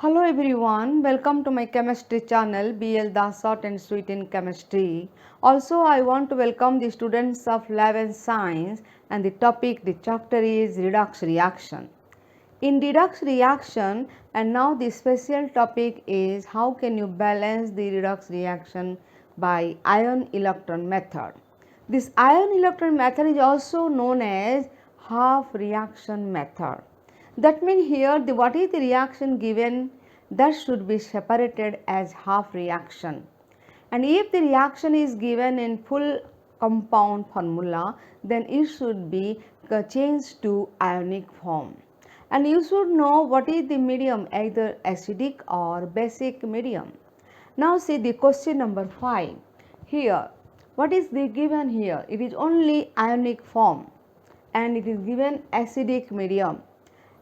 Hello everyone, welcome to my chemistry channel BL Das Short and Sweet in Chemistry. Also, I want to welcome the students of Lab and Science, and the chapter is redox reaction. In redox reaction, and now the special topic is how can you balance the redox reaction by ion electron method. This ion electron method is also known as half reaction method. That means here what is the reaction given, that should be separated as half reaction. And if the reaction is given in full compound formula, then it should be changed to ionic form. And you should know what is the medium, either acidic or basic medium. Now see the question number 5. Here, what is the given here? It is only ionic form and it is given acidic medium.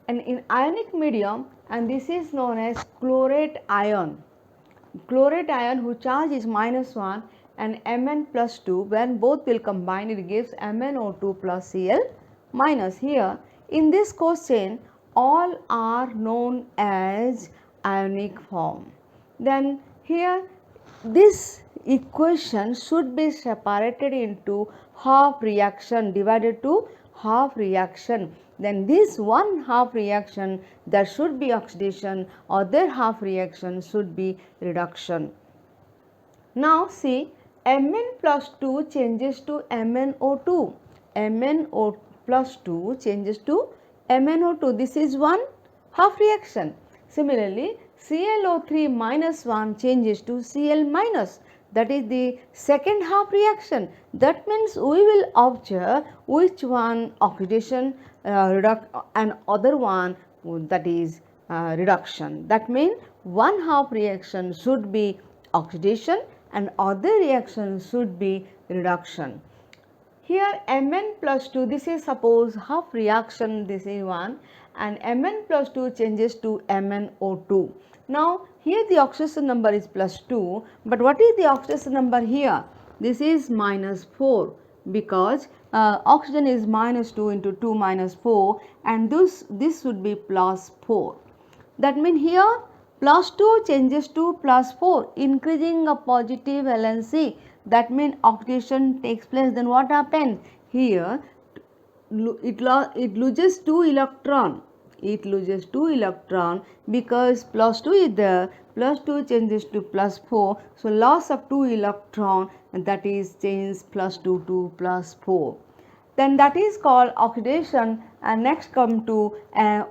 And in ionic medium, and this is known as chlorate ion. Chlorate ion whose charge is -1 and Mn plus 2, when both will combine it gives MnO2 plus Cl minus. Here in this question all are known as ionic form. Then here this equation should be separated into half reaction, divided to half reaction. Then this one half reaction, there should be oxidation, other half reaction should be reduction. Now see, Mn plus 2 changes to MnO2. MnO plus 2 changes to MnO2. This is one half reaction. Similarly, ClO3 minus 1 changes to Cl minus. That is the second half reaction. That means we will observe which one oxidation and other one that is reduction. That means one half reaction should be oxidation and other reaction should be reduction. Here Mn plus 2, this is suppose half reaction, this is one, and Mn plus 2 changes to MnO2. Now here the oxidation number is plus 2, but what is the oxidation number here? This is minus 4, because oxygen is minus 2 into 2 minus 4, and this should be plus 4. That means here plus 2 changes to plus 4, increasing a positive valency. That means oxidation takes place. Then what happens? Here it loses 2 electron. It loses 2 electron because plus 2 is there. Plus 2 changes to plus 4. So loss of 2 electron, and that is change plus 2 to plus 4. Then that is called oxidation. And next come to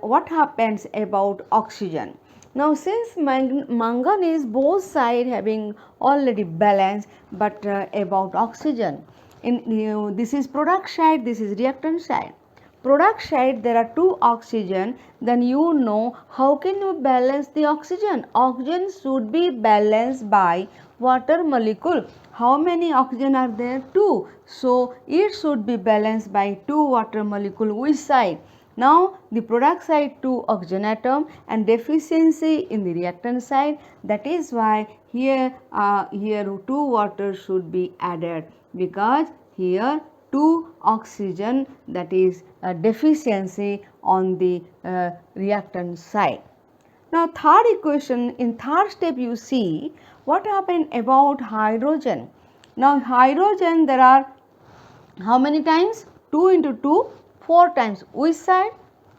what happens about oxygen. Now since manganese both side having already balanced, but about oxygen, this is product side, this is reactant side. Product side there are 2 oxygen, then you know how can you balance the oxygen? Oxygen should be balanced by water molecule. How many oxygen are there? 2. So it should be balanced by 2 water molecule. Which side? Now the product side 2 oxygen atom and deficiency in the reactant side. That is why here 2 water should be added, because here 2 oxygen, that is a deficiency on the reactant side. Now third equation, in third step you see what happened about hydrogen. Now hydrogen there are how many times? 2 into 2, 4 times. Which side?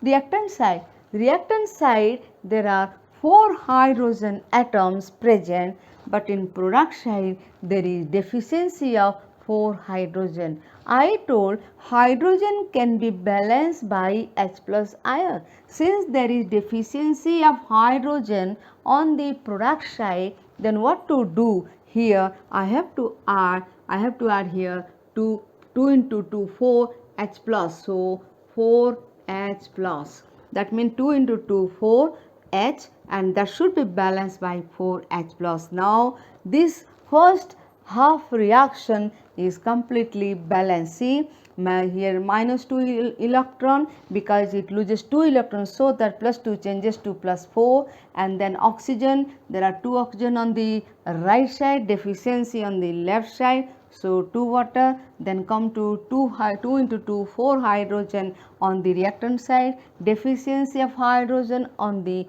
Reactant side. Reactant side there are 4 hydrogen atoms present, but in product side there is deficiency of 4 hydrogen. I told hydrogen can be balanced by H plus ion. Since there is deficiency of hydrogen on the product side, then what to do? Here I have to add here 2 into 2, 4 H plus. So 4 H plus. That means 2 into 2, 4 H, and that should be balanced by 4 H plus. Now this first half reaction is completely balanced. See here minus 2 electron, because it loses 2 electrons, so that plus 2 changes to plus 4. And then oxygen, there are 2 oxygen on the right side, deficiency on the left side, so 2 water. Then come to 2 into 2, 4 hydrogen on the reactant side, deficiency of hydrogen on the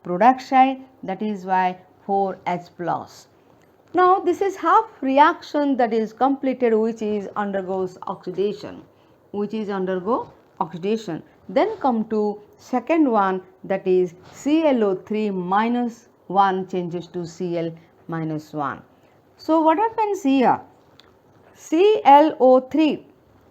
product side, that is why 4H plus. Now this is half reaction that is completed, which is undergoes oxidation, Then come to second one, that is ClO3 minus 1 changes to Cl minus 1. So what happens here? ClO3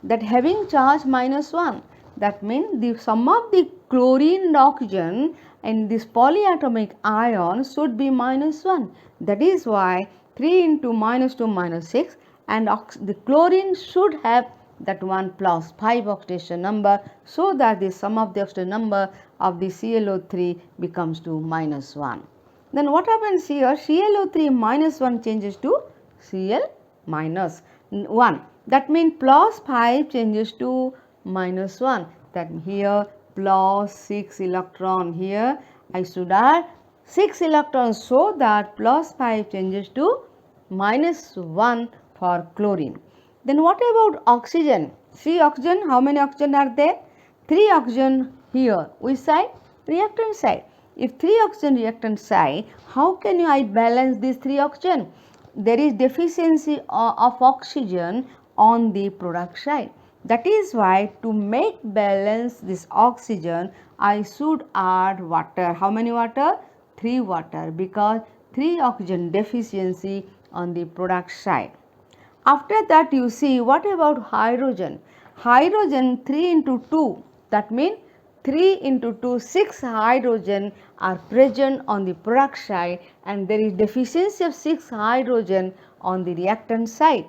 that having charge minus 1, that means the sum of the chlorine and oxygen and this polyatomic ion should be minus 1. That is why 3 into minus 2 minus 6, and the chlorine should have that 1 plus 5 oxidation number, so that the sum of the oxidation number of the ClO3 becomes to minus 1. Then what happens here? ClO3 minus 1 changes to Cl minus 1. That means plus 5 changes to minus 1. That here plus 6 electron. Here I should add 6 electrons, so that plus 5 changes to minus 1 for chlorine. Then what about oxygen? See oxygen, how many oxygen are there? 3 oxygen here. Which side? Reactant side. If 3 oxygen reactant side, how can I balance these 3 oxygen? There is deficiency of oxygen on the product side. That is why to make balance this oxygen, I should add water. How many water? 3 water, because 3 oxygen deficiency on the product side. After that, you see what about hydrogen? Hydrogen 3 into 2, that means 3 into 2, 6 hydrogen are present on the product side, and there is deficiency of 6 hydrogen on the reactant side.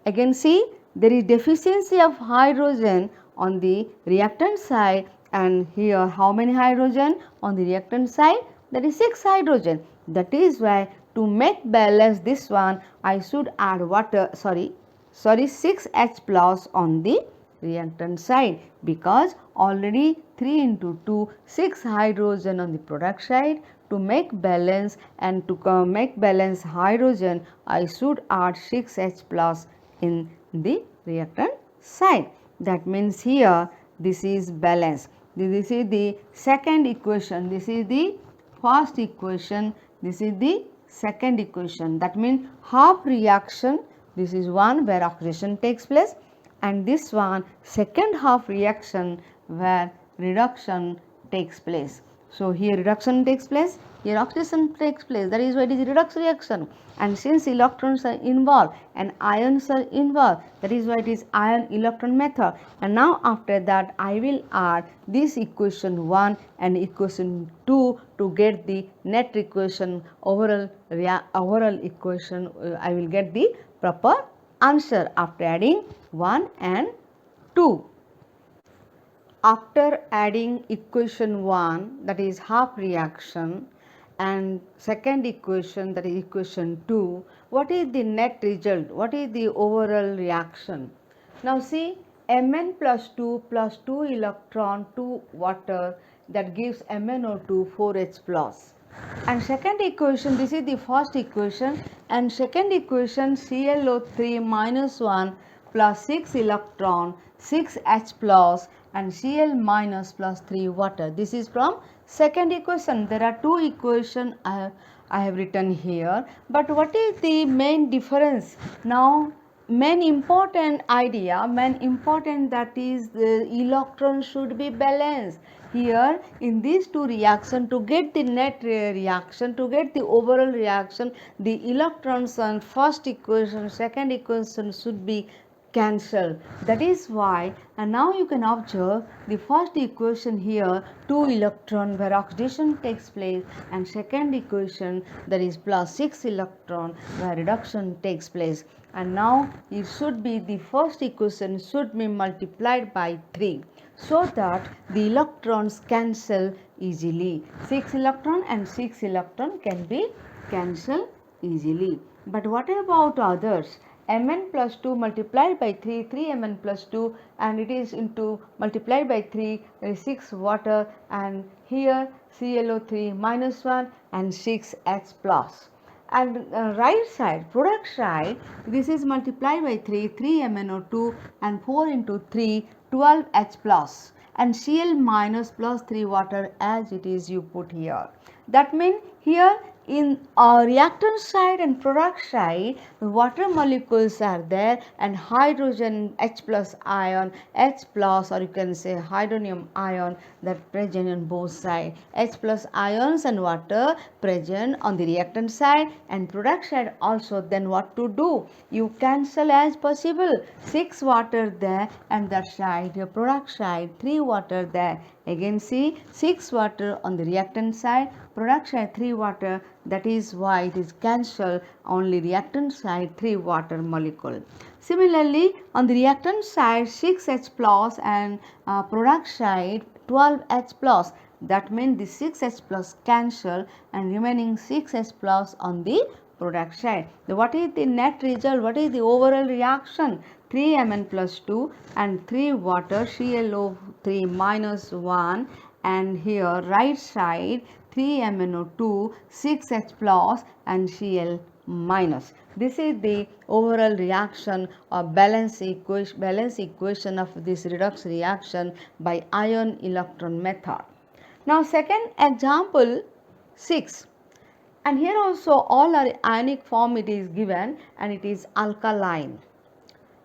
Again see, there is deficiency of hydrogen on the reactant side, and here how many hydrogen on the reactant side? That is 6 hydrogen. That is why to make balance this one, I should add water, 6H plus on the reactant side, because already 3 into 2, 6 hydrogen on the product side. To make balance and to make balance hydrogen, I should add 6H plus in the reactant side. That means here this is balance. This is the second equation, this is the first equation, this is the second equation. That means half reaction, this is one where oxidation takes place, and this one second half reaction where reduction takes place. So here reduction takes place, here oxidation takes place, that is why it is redox reaction. And since electrons are involved and ions are involved, that is why it is ion electron method. And now after that I will add this equation 1 and equation 2 to get the net equation, overall equation. I will get the proper answer after adding 1 and 2. After adding equation 1, that is half reaction, and second equation, that is equation 2, what is the net result? What is the overall reaction? Now see, Mn plus 2 electron, 2 water, that gives MnO2 4H plus. And second equation, this is the first equation, and second equation ClO3 minus 1 plus 6 electron, 6H plus, and Cl minus plus 3 water. This is from second equation. There are two equations I have written here, but what is the main difference? Now main important idea, that is the electron should be balanced. Here in these two reactions, to get the net reaction, to get the overall reaction, the electrons on first equation, second equation should be cancelled. That is why, and now you can observe the first equation here, 2 electron where oxidation takes place, and second equation, that is plus 6 electron where reduction takes place. And now it should be, the first equation should be multiplied by 3, so that the electrons cancel easily. 6 electron and 6 electron can be cancelled easily. But what about others? Mn plus 2 multiplied by 3, 3Mn plus 2, and it is into multiplied by 3, 6 water, and here ClO3 minus 1 and 6H plus. And right side, product side, this is multiplied by 3, 3MnO2 and 4 into 3, 12H plus. and Cl minus plus 3 water as it is you put here. That means here in reactant side and product side, the water molecules are there and hydrogen H plus ion, H plus, or you can say hydronium ion, that present on both sides. H plus ions and water present on the reactant side and product side also. Then what to do? You cancel as possible. 6 water there and that side, your product side, 3 water there. Again see 6 water on the reactant side, product side 3 water. That is why it is cancelled, only reactant side 3 water molecule. Similarly, on the reactant side 6H plus and product side 12H plus. That means the 6H plus cancel and remaining 6H plus on the product side. What is the net result? What is the overall reaction? 3Mn plus 2 and 3 water ClO3 minus 1, and here right side 3MnO2 6H plus and Cl minus. This is the overall reaction or balance equation of this redox reaction by ion electron method. Now second example 6, and here also all are ionic form it is given and it is alkaline.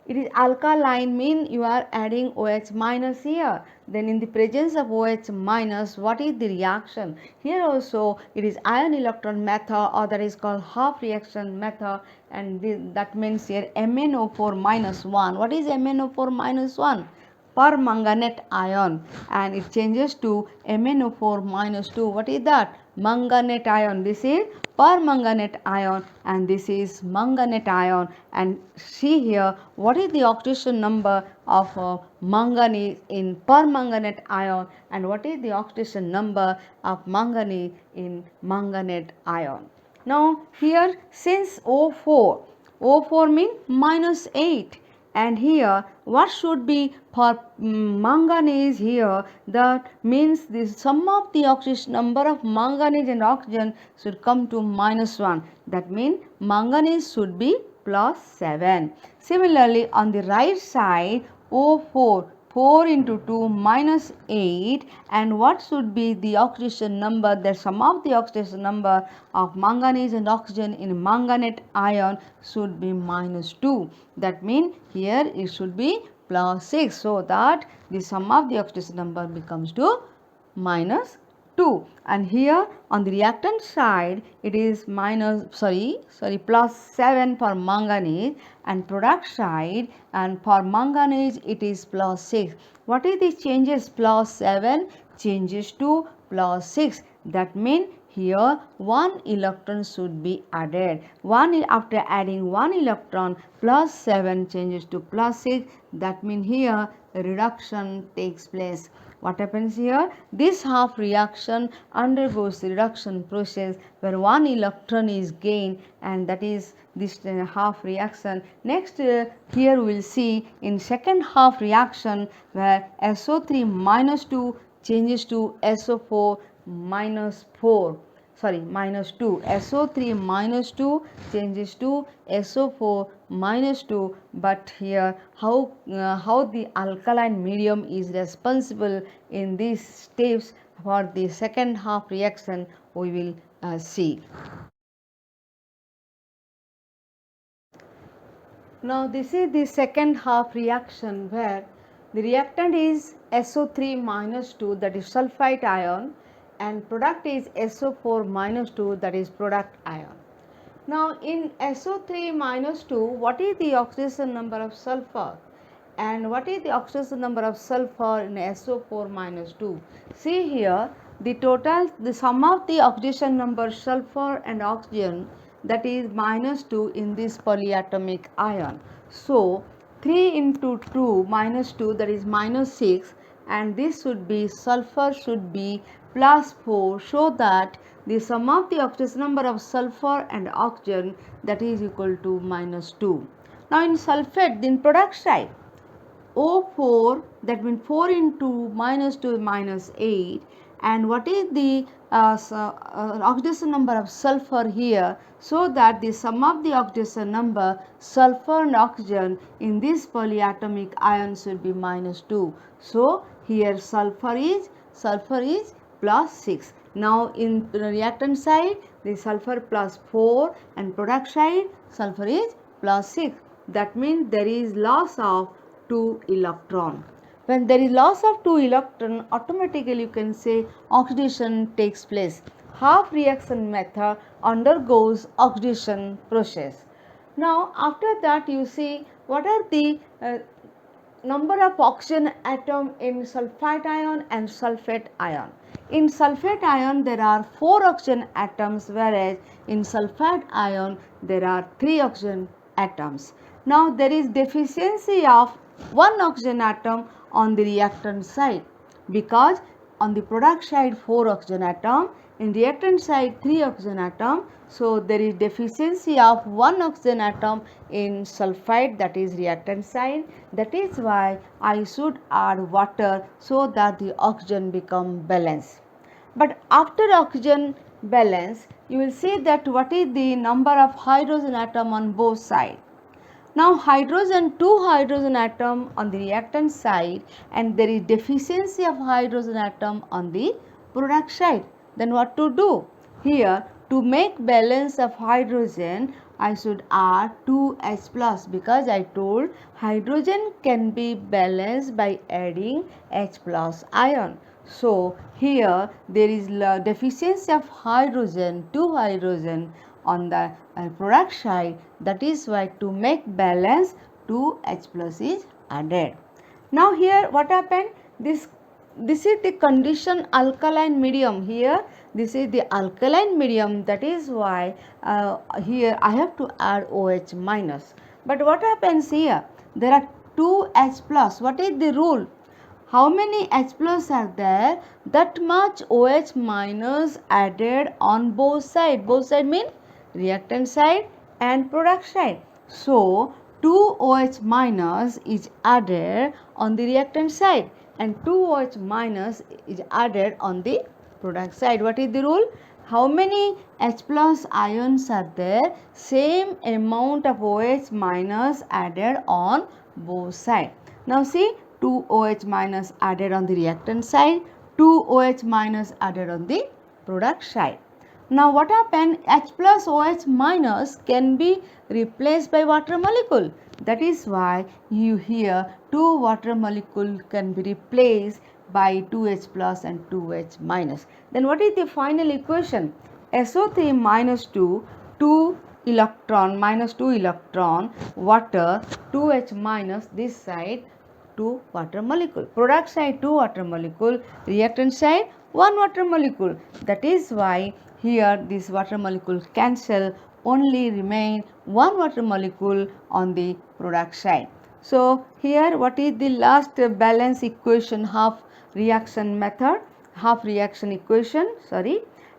It is alkaline mean you are adding OH minus here. Then in the presence of OH minus, what is the reaction? Here also it is ion electron method, or that is called half reaction method, and that means here MnO4 minus 1. What is MnO4 minus 1? Permanganate ion, and it changes to MnO4 minus 2. What is that? Manganate ion. This is permanganate ion and this is manganate ion. And see here what is the oxidation number of manganese in permanganate ion and what is the oxidation number of manganese in manganate ion. Now here since O4 means minus 8, and here what should be for manganese here? That means the sum of the oxidation number of manganese and oxygen should come to minus 1. That means manganese should be plus 7. Similarly on the right side O4, 4 into 2 minus 8, and what should be the oxidation number? The sum of the oxidation number of manganese and oxygen in manganate ion should be minus 2. That means here it should be plus 6, so that the sum of the oxidation number becomes to minus 2. And here on the reactant side it is plus 7 for manganese, and product side and for manganese it is plus 6. What is the changes? Plus 7 changes to plus 6. That means here 1 electron should be added. After adding 1 electron, plus 7 changes to plus 6. That means here reduction takes place. What happens here? This half reaction undergoes the reduction process where 1 electron is gained, and that is this half reaction. Next here we will see in second half reaction where SO3 minus 2 changes to SO4 minus 2. SO3 minus 2 changes to SO4 minus 2. But here how the alkaline medium is responsible in these steps for the second half reaction we will see. Now this is the second half reaction where the reactant is SO3 minus 2, that is sulfite ion, and product is SO4 minus 2, that is product ion. Now in SO3 minus 2, what is the oxidation number of sulfur and what is the oxidation number of sulfur in SO4 minus 2? See here the sum of the oxidation number sulfur and oxygen, that is minus 2 in this polyatomic ion. So 3 into 2 minus 2, that is minus 6, and this should be sulfur should be plus 4, so that the sum of the oxidation number of sulfur and oxygen, that is equal to minus 2. Now in sulfate, in product side O4, that means 4 into minus 2 minus 8, and what is the oxidation number of sulfur here, so that the sum of the oxidation number sulfur and oxygen in this polyatomic ion should be minus 2. So here sulfur is plus 6. Now in the reactant side the sulfur plus 4 and product side sulfur is plus 6. That means there is loss of 2 electron. When there is loss of 2 electron, automatically you can say oxidation takes place. Half reaction method undergoes oxidation process. Now after that you see what are the number of oxygen atom in sulfite ion and sulfate ion. In sulfate ion there are 4 oxygen atoms, whereas in sulfite ion there are 3 oxygen atoms. Now there is deficiency of 1 oxygen atom on the reactant side, because on the product side 4 oxygen atom, in reactant side 3 oxygen atom. So there is deficiency of 1 oxygen atom in sulfite, that is reactant side. That is why I should add water so that the oxygen become balanced. But after oxygen balance, you will see that what is the number of hydrogen atom on both sides. Now hydrogen, 2 hydrogen atom on the reactant side, and there is deficiency of hydrogen atom on the product side. Then what to do? Here to make balance of hydrogen, I should add 2H plus, because I told hydrogen can be balanced by adding H plus ion. So here there is deficiency of hydrogen, 2 hydrogen on the product side. That is why to make balance 2H plus is added. Now here what happened? This is the condition alkaline medium. Here this is the alkaline medium. That is why here I have to add OH minus. But what happens here? There are 2H plus. What is the rule? How many H plus are there? That much OH minus added on both sides. Both sides mean reactant side and product side. So 2 OH minus is added on the reactant side and 2 OH minus is added on the product side. What is the rule? How many H plus ions are there? Same amount of OH minus added on both sides. Now see, 2 OH minus added on the reactant side, 2 OH minus added on the product side. Now what happened? H plus OH minus can be replaced by water molecule. That is why you hear 2 water molecule can be replaced by 2H plus and 2H minus. Then what is the final equation? SO3 minus 2, 2 electron, minus 2 electron, water, 2H minus this side, 2 water molecule. Product side 2 water molecule, reactant side 1 water molecule. That is why here this water molecule cancel, only remain 1 water molecule on the product side. So here what is the last balance equation, half reaction method, half reaction equation,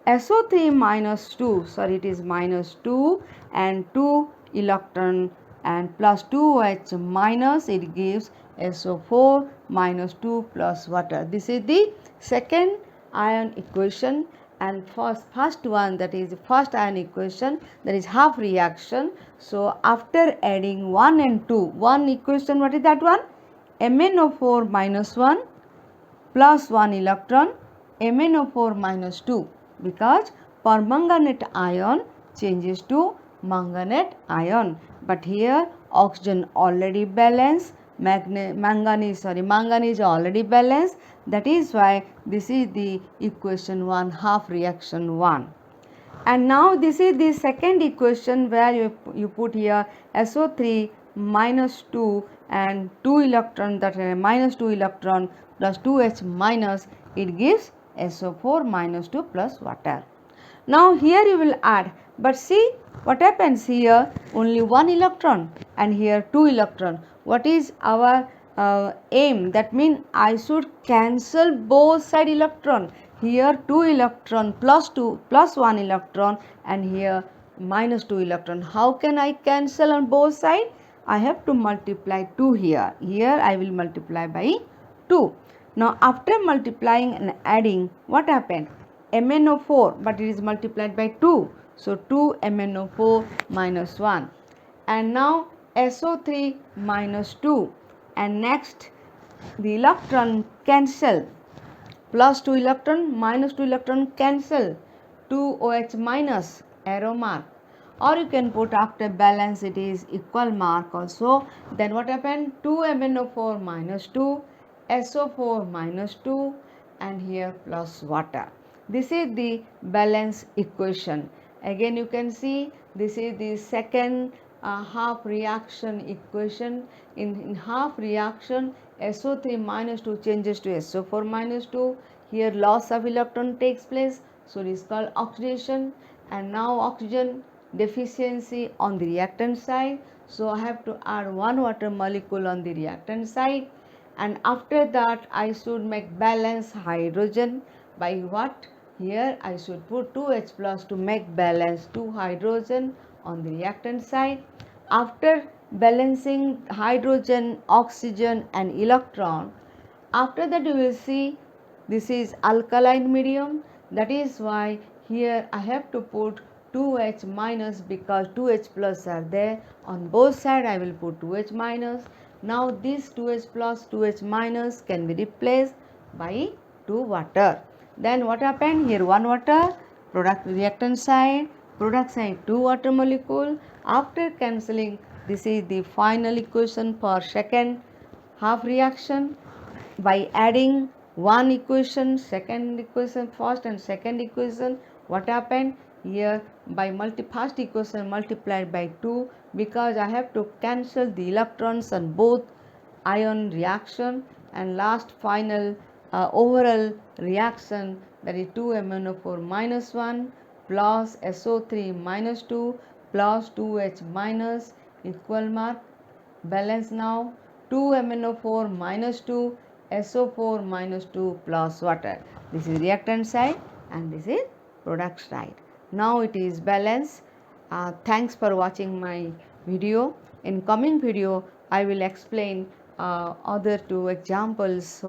SO3 minus 2, it is minus 2 and 2 electron and plus 2H minus, it gives SO4 minus 2 plus water. This is the second ion equation, and first one, that is the first ion equation, that is half reaction. So after adding 1 and 2, one equation, what is that one? MnO4 minus 1 plus 1 electron, MnO4 minus 2, because permanganate ion changes to manganate ion. But here oxygen already balanced, manganese already balanced. That is why this is the equation 1, half reaction 1. And now this is the second equation where you put here SO3 minus 2 and 2 electron, that is minus 2 electron plus 2H minus, it gives SO4 minus 2 plus water. Now here you will add, but see what happens here, only 1 electron and here 2 electron. What is our aim? That means I should cancel both side electron. Here 2 electron plus 2 plus 1 electron and here minus 2 electron. How can I cancel on both sides? I have to multiply 2 here. Here I will multiply by 2. Now after multiplying and adding, what happened? MnO4, but it is multiplied by 2. So 2 MnO4 minus 1. And now SO3 minus 2. And next the electron cancel, plus 2 electron minus 2 electron cancel, 2 OH minus arrow mark, or you can put after balance it is equal mark also. Then what happened? 2 MnO4 minus 2, SO4 minus 2, and here plus water. This is the balance equation. Again you can see this is the second half reaction equation. In half reaction, SO3 minus 2 changes to SO4 minus 2. Here loss of electron takes place, so it is called oxidation. And now oxygen deficiency on the reactant side, so I have to add one water molecule on the reactant side. And after that I should make balance hydrogen by what? Here I should put 2H plus to make balance 2 hydrogen on the reactant side. After balancing hydrogen, oxygen and electron, after that you will see this is alkaline medium. That is why here I have to put 2H minus, because 2H plus are there. On both sides I will put 2H minus. Now this 2H plus 2H minus can be replaced by 2 water. Then what happened? Here 1 water, product reactant side, product side 2 water molecule. After cancelling, this is the final equation for second half reaction. By adding one equation, second equation, first and second equation, what happened? Here by first equation multiplied by 2, because I have to cancel the electrons on both ion reaction, and last final overall reaction, that is 2 MnO4 minus 1 plus SO3 minus 2 plus 2H minus equal mark. Balance now 2 MnO4 minus 2, SO4 minus 2 plus water. This is reactant side and this is product side. Now it is balanced. Thanks for watching my video. In coming video I will explain other two examples.